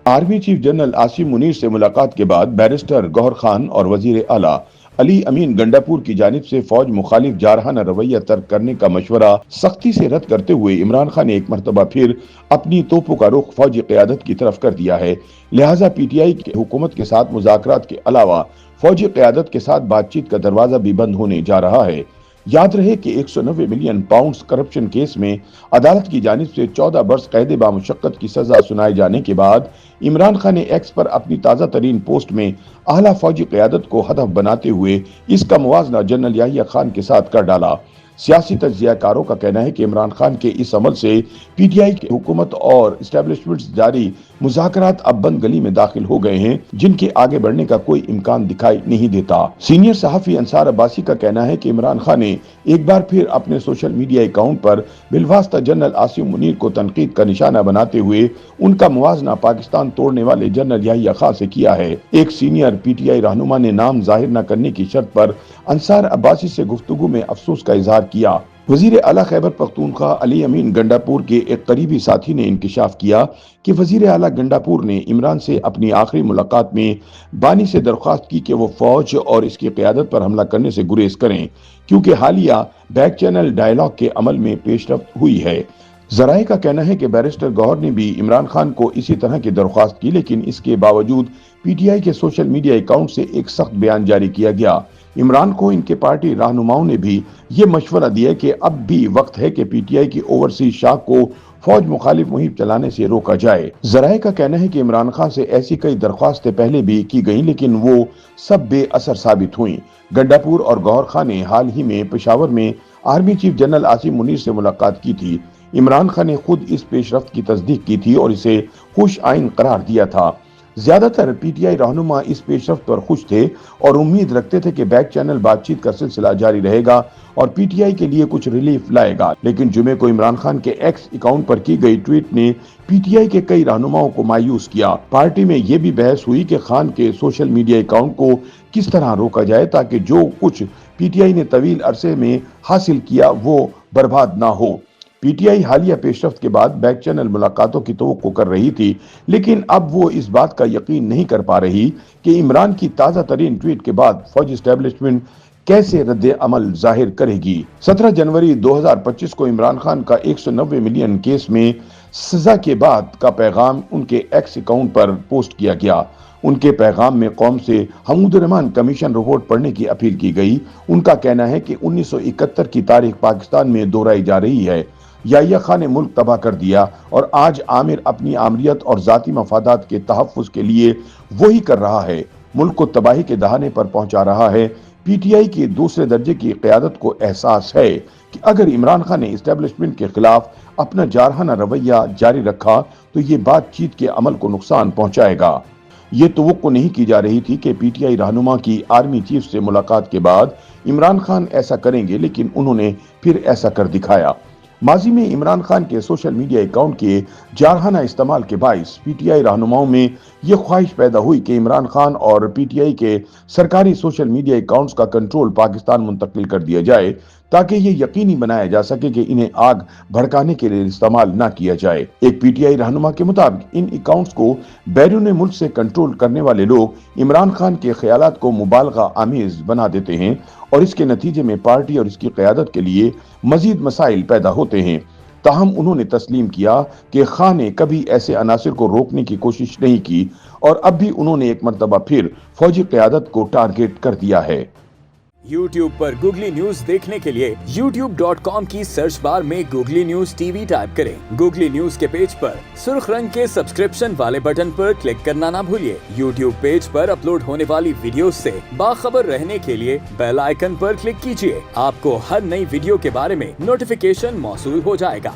Army chief general Asim Munir سے ملاقات کے بعد بیرسٹر گوہر خان اور وزیر اعلیٰ علی امین گنڈاپور کی جانب سے فوج مخالف جارحانہ رویہ ترک کرنے کا مشورہ سختی سے رد کرتے ہوئے عمران خان نے ایک مرتبہ پھر اپنی توپوں کا رخ فوجی قیادت کی طرف کر دیا ہے۔ لہٰذا پی ٹی آئی کی حکومت کے ساتھ مذاکرات کے علاوہ فوجی قیادت کے ساتھ بات چیت کا دروازہ بھی بند ہونے جا رہا ہے۔ یاد رہے کہ 190 ملین پاؤنڈز کرپشن کیس میں عدالت کی جانب سے 14 برس قید بامشقت کی سزا سنائے جانے کے بعد عمران خان نے ایکس پر اپنی تازہ ترین پوسٹ میں اعلیٰ فوجی قیادت کو ہدف بناتے ہوئے اس کا موازنہ جنرل یحییٰ خان کے ساتھ کر ڈالا۔ سیاسی تجزیہ کاروں کا کہنا ہے کہ عمران خان کے اس عمل سے پی ٹی آئی کی حکومت اور اسٹیبلشمنٹ سے جاری مذاکرات اب بند گلی میں داخل ہو گئے ہیں، جن کے آگے بڑھنے کا کوئی امکان دکھائی نہیں دیتا۔ سینئر صحافی انصار عباسی کا کہنا ہے کہ عمران خان نے ایک بار پھر اپنے سوشل میڈیا اکاؤنٹ پر بالواسطہ جنرل آصم منیر کو تنقید کا نشانہ بناتے ہوئے ان کا موازنہ پاکستان توڑنے والے جنرل یحییٰ خان سے کیا ہے۔ ایک سینئر پی ٹی آئی رہنما نے نام ظاہر نہ کرنے کی شرط پر انصار عباسی سے گفتگو میں افسوس کا اظہار کیا۔ وزیر اعلیٰ خیبر پختونخوا علی امین گنڈاپور کے ایک قریبی ساتھی نے انکشاف کیا کہ وزیر اعلیٰ گنڈاپور نے عمران سے اپنی آخری ملاقات میں بانی سے درخواست کی کہ وہ فوج اور اس کی قیادت پر حملہ کرنے سے گریز کریں، کیونکہ حالیہ بیک چینل ڈائیلاگ کے عمل میں پیش رفت ہوئی ہے۔ ذرائع کا کہنا ہے کہ بیرسٹر گوہر نے بھی عمران خان کو اسی طرح کی درخواست کی، لیکن اس کے باوجود پی ٹی آئی کے سوشل میڈیا اکاؤنٹ سے ایک سخت بیان جاری کیا گیا۔ عمران کو ان کے پارٹی رہنماؤں نے بھی یہ مشورہ دیا کہ اب بھی وقت ہے کہ پی ٹی آئی کی اوورسیز شاخ کو فوج مخالف مہم چلانے سے روکا جائے۔ ذرائع کا کہنا ہے کہ عمران خان سے ایسی کئی درخواستیں پہلے بھی کی گئیں، لیکن وہ سب بے اثر ثابت ہوئیں۔ گنڈاپور اور گوہر خان نے حال ہی میں پشاور میں army chief general Asim Munir سے ملاقات کی تھی۔ عمران خان نے خود اس پیش رفت کی تصدیق کی تھی اور اسے خوش آئند قرار دیا تھا۔ زیادہ تر پی ٹی آئی رہنما اس پیش رفت پر خوش تھے اور امید رکھتے تھے کہ بیک چینل بات چیت کا سلسلہ جاری رہے گا اور پی ٹی آئی کے لیے کچھ ریلیف لائے گا، لیکن جمعے کو عمران خان کے ایکس اکاؤنٹ پر کی گئی ٹویٹ نے پی ٹی آئی کے کئی رہنماؤں کو مایوس کیا۔ پارٹی میں یہ بھی بحث ہوئی کہ خان کے سوشل میڈیا اکاؤنٹ کو کس طرح روکا جائے تاکہ جو کچھ پی ٹی آئی نے طویل عرصے میں حاصل کیا وہ برباد نہ ہو۔ پی ٹی آئی حالیہ پیش رفت کے بعد بیک چینل ملاقاتوں کی توقع کر رہی تھی، لیکن اب وہ اس بات کا یقین نہیں کر پا رہی کہ عمران کی تازہ ترین ٹویٹ کے بعد فوجی اسٹیبلشمنٹ کیسے رد عمل ظاہر کرے گی۔ 17 جنوری 2025 کو عمران خان کا 190 ملین کیس میں سزا کے بعد کا پیغام ان کے ایکس اکاؤنٹ پر پوسٹ کیا گیا۔ ان کے پیغام میں قوم سے حمود الرحمن کمیشن رپورٹ پڑھنے کی اپیل کی گئی۔ ان کا کہنا ہے کہ 1971 کی تاریخ پاکستان میں دہرائی جا رہی ہے۔ یحییٰ خان نے ملک تباہ کر دیا اور آج عامر اپنی آمریت اور ذاتی مفادات کے تحفظ کے لیے وہی کر رہا ہے، ملک کو تباہی کے دہانے پر پہنچا رہا ہے۔ پی ٹی آئی کی دوسرے درجے کی قیادت کو احساس ہے کہ اگر عمران خان نے اسٹیبلشمنٹ کے خلاف اپنا جارحانہ رویہ جاری رکھا تو یہ بات چیت کے عمل کو نقصان پہنچائے گا۔ یہ توقع نہیں کی جا رہی تھی کہ پی ٹی آئی رہنما کی آرمی چیف سے ملاقات کے بعد عمران خان ایسا کریں گے، لیکن انہوں نے پھر ایسا کر دکھایا۔ ماضی میں عمران خان کے سوشل میڈیا اکاؤنٹ کے جارحانہ استعمال کے باعث پی ٹی آئی رہنماؤں میں یہ خواہش پیدا ہوئی کہ عمران خان اور پی ٹی آئی کے سرکاری سوشل میڈیا اکاؤنٹس کا کنٹرول پاکستان منتقل کر دیا جائے تاکہ یہ یقینی بنایا جا سکے کہ انہیں آگ بھڑکانے کے لیے استعمال نہ کیا جائے۔ ایک پی ٹی آئی رہنما کے مطابق ان اکاؤنٹس کو بیرون ملک سے کنٹرول کرنے والے لوگ عمران خان کے خیالات کو مبالغہ آمیز بنا دیتے ہیں اور اس کے نتیجے میں پارٹی اور اس کی قیادت کے لیے مزید مسائل پیدا ہوتے ہیں۔ تاہم انہوں نے تسلیم کیا کہ خان نے کبھی ایسے عناصر کو روکنے کی کوشش نہیں کی اور اب بھی انہوں نے ایک مرتبہ پھر فوجی قیادت کو ٹارگٹ کر دیا ہے۔ YouTube پر گوگلی نیوز دیکھنے کے لیے youtube.com کی سرچ بار میں googly news T V type کریں۔ گوگلی نیوز کے پیج پر سرخ رنگ کے سبسکرپشن والے بٹن پر کلک کرنا نہ بھولیے۔ YouTube پیج پر اپلوڈ ہونے والی ویڈیوز سے باخبر رہنے کے لیے بیل آئیکن پر کلک کیجیے۔ آپ کو ہر نئی ویڈیو کے بارے میں نوٹیفیکیشن موصول ہو جائے گا۔